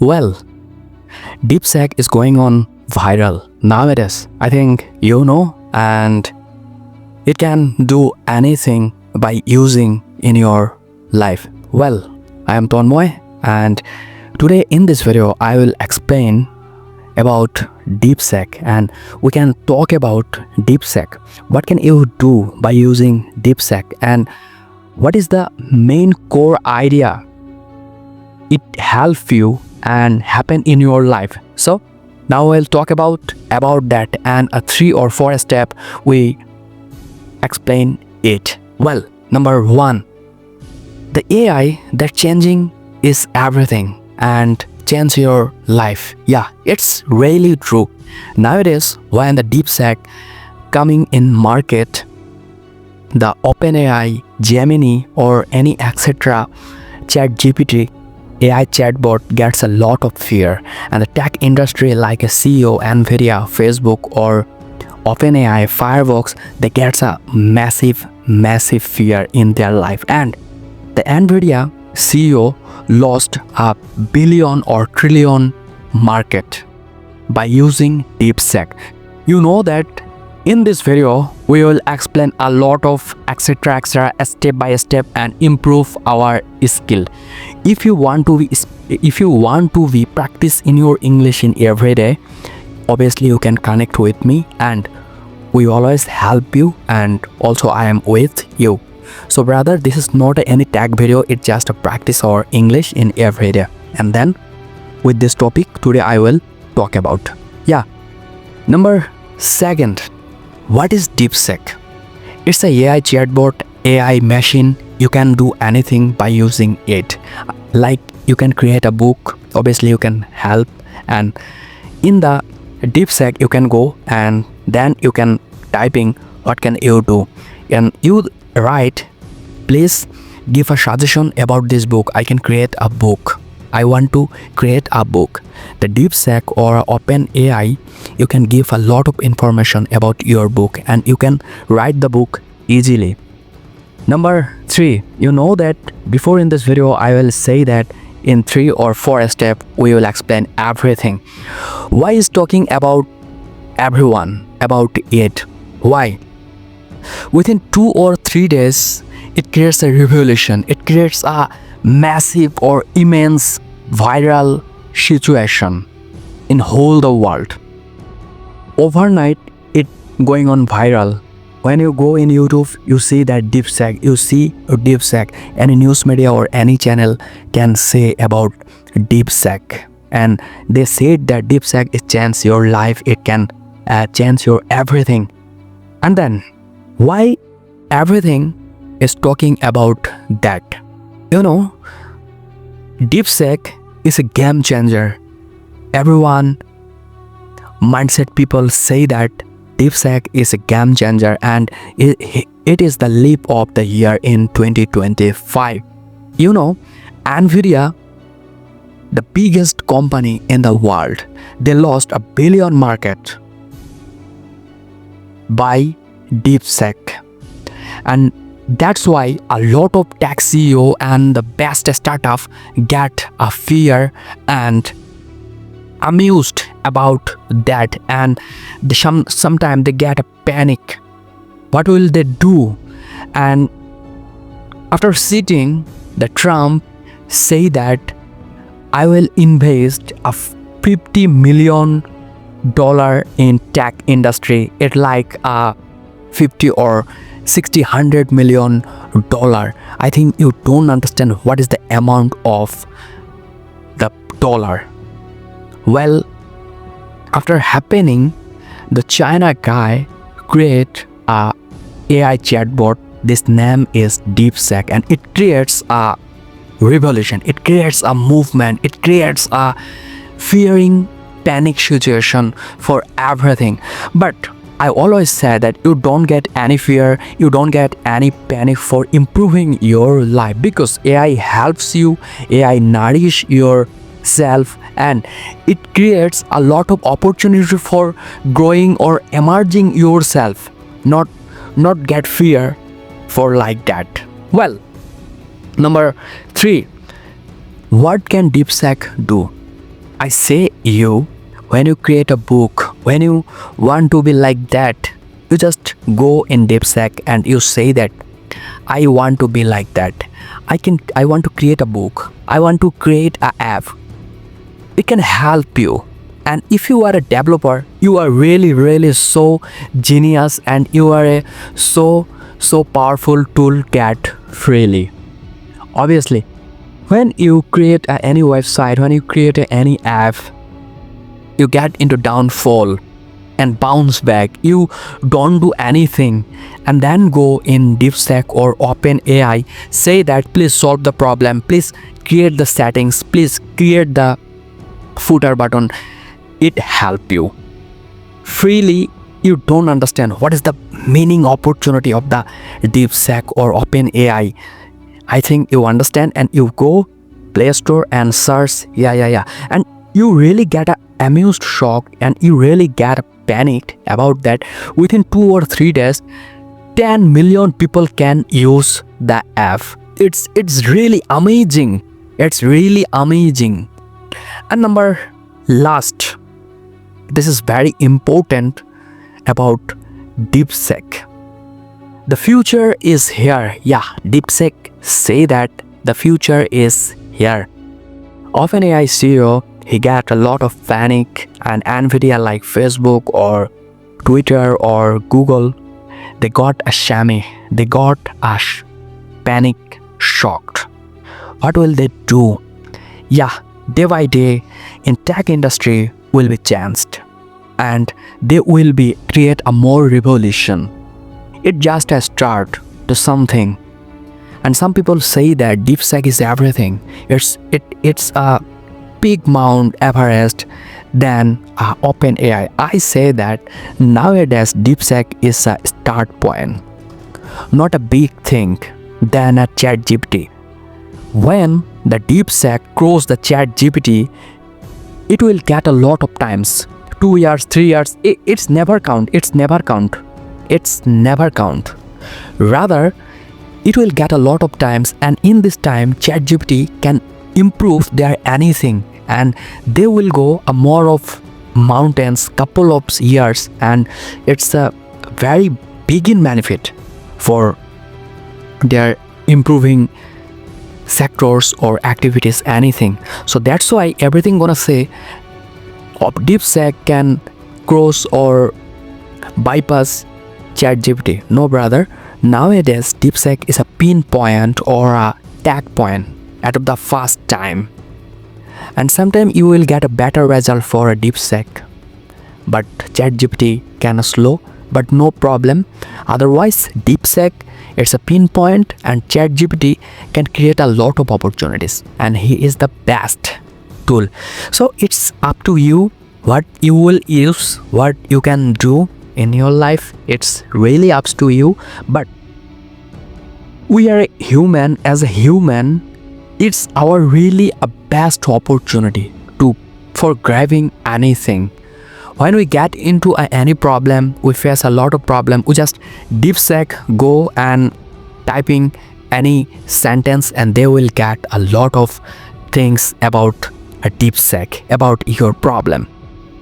Well, Deepseek is going on viral nowadays. I think you know, and it can do anything by using in your life. Well, I am Tonmoy, and today in this video I will explain about Deepseek, and we can talk about Deepseek. What can you do by using Deepseek, and what is the main core idea it helps you and happen in your life? So now we'll talk about that, and a 3 or 4 step we explain it. Well, number 1, the AI that changing is everything and change your life. Yeah, it's really true. Nowadays, when the Deepseek coming in market, the OpenAI, Gemini, or any etc. ChatGPT AI chatbot gets a lot of fear, and the tech industry like a CEO, Nvidia, Facebook, or OpenAI, Firefox, they get a massive fear in their life. And the Nvidia CEO lost a billion or trillion market by using Deepseek. You know that in this video we will explain a lot of etc step by step and improve our skill. If you want to be practice in your English in every day, obviously you can connect with me and we always help you, and also I am with you. So brother, this is not any tag video, it's just a practice our English in every day. And then with this topic today I will talk about. Yeah, number 2, what is Deepseek? It's a AI chatbot, AI machine. You can do anything by using it. Like you can create a book, obviously you can help, and in the Deepseek you can go and then you can typing what can you do, and you write, please give a suggestion about this book. I can create a book. I want to create a book. The Deepseek or OpenAI, you can give a lot of information about your book and you can write the book easily. Number 3, you know that before in this video I will say that in 3 or 4 steps we will explain everything. Why is talking about everyone about it? Why? Within 2 or 3 days it creates a revolution. It creates a massive or immense viral situation in whole the world. Overnight it going on viral. When you go in YouTube, you see that Deepseek, any news media or any channel can say about Deepseek, and they said that Deepseek it change your life, it can change your everything. And then why everything is talking about that? You know, Deepseek is a game changer. Everyone mindset people say that Deepseek is a game changer, and it is the leap of the year in 2025. You know, Nvidia, the biggest company in the world, they lost $1 billion market by Deepseek, and that's why a lot of tech CEO and the best startup get a fear and amused about that, and sometimes they get a panic. What will they do? And after sitting, the Trump say that I will invest a $50 million in tech industry. It like a 50 or 60 $100 million. I think you don't understand what is the amount of the dollar. Well, after happening, the China guy create a AI chatbot. This name is Deepseek, and it creates a revolution. It creates a movement. It creates a fearing panic situation for everything. But I always say that you don't get any fear, you don't get any panic for improving your life, because AI helps you, AI nourish yourself, and it creates a lot of opportunity for growing or emerging yourself. Not get fear for like that. Well, number 3, what can Deepseek do? I say you, when you create a book, when you want to be like that, you just go in Deepseek and you say that I want to be like that. I want to create a book. I want to create an app. It can help you. And if you are a developer, you are really so genius, and you are a so powerful tool get freely. Obviously, when you create any website, when you create any app, you get into downfall and bounce back. You don't do anything and then go in Deepseek or OpenAI, say that please solve the problem, please create the settings, please create the footer button. It help you freely. You don't understand what is the meaning opportunity of the Deepseek or OpenAI. I think you understand, and you go Play Store and search and you really get a amused shock, and you really get panicked about that. Within 2 or 3 days, 10 million people can use the app. It's really amazing. It's really amazing. And number last, this is very important about Deepseek. The future is here. Yeah, Deepseek say that the future is here. OpenAI CEO, he got a lot of panic, and Nvidia like Facebook or Twitter or Google, they got a shammy. They got a panic shocked. What will they do? Yeah, day by day in tech industry will be changed, and they will be create a more revolution. It just a start to something. And some people say that Deepseek is everything. It's a big Mount Everest than OpenAI. I say that nowadays Deepseek is a start point, not a big thing than a ChatGPT. When the Deepseek cross the ChatGPT, it will get a lot of times, 2 years, 3 years. It's never count. It's never count. It's never count. Rather, it will get a lot of times, and in this time ChatGPT can improve their anything, and they will go a more of mountains couple of years, and it's a very big in benefit for their improving sectors or activities, anything. So that's why everything gonna say Deepseek can cross or bypass ChatGPT. No, brother. Nowadays Deepseek is a pinpoint or a tag point at the first time, and sometimes you will get a better result for a Deepseek, but ChatGPT can slow, but no problem. Otherwise Deepseek, it's a pinpoint, and ChatGPT can create a lot of opportunities, and he is the best tool. So it's up to you what you will use, what you can do in your life. It's really up to you. But we are a human. As a human, it's our really a best opportunity for grabbing anything. When we get into any problem, we face a lot of problem, we just Deepseek go and typing any sentence, and they will get a lot of things about a Deepseek, about your problem.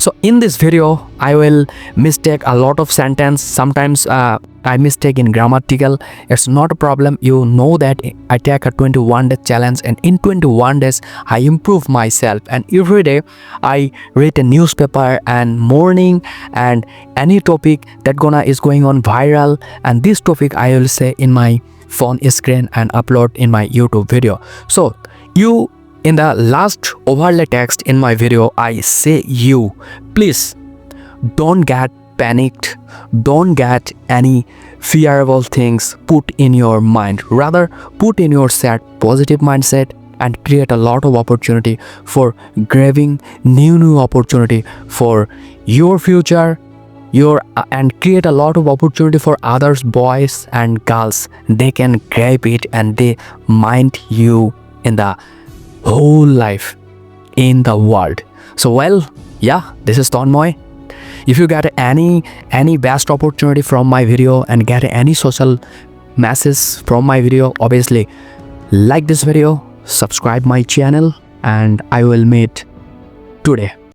So in this video, I will mistake a lot of sentence. Sometimes I mistake in grammatical. It's not a problem. You know that I take a 21-day challenge, and in 21 days I improve myself, and every day I read a newspaper and morning, and any topic that is going on viral, and this topic I will say in my phone screen and upload in my YouTube video. So you, in the last overlay text in my video, I say you, please don't get panicked, don't get any fearful things put in your mind. Rather, put in your set positive mindset and create a lot of opportunity for grabbing new opportunity for your future, and create a lot of opportunity for others, boys and girls. They can grab it and they mind you in the whole life in the world. So well, yeah, this is Tonmoy. If you get any best opportunity from my video and get any social message from my video, obviously like this video, subscribe my channel, and I will meet today.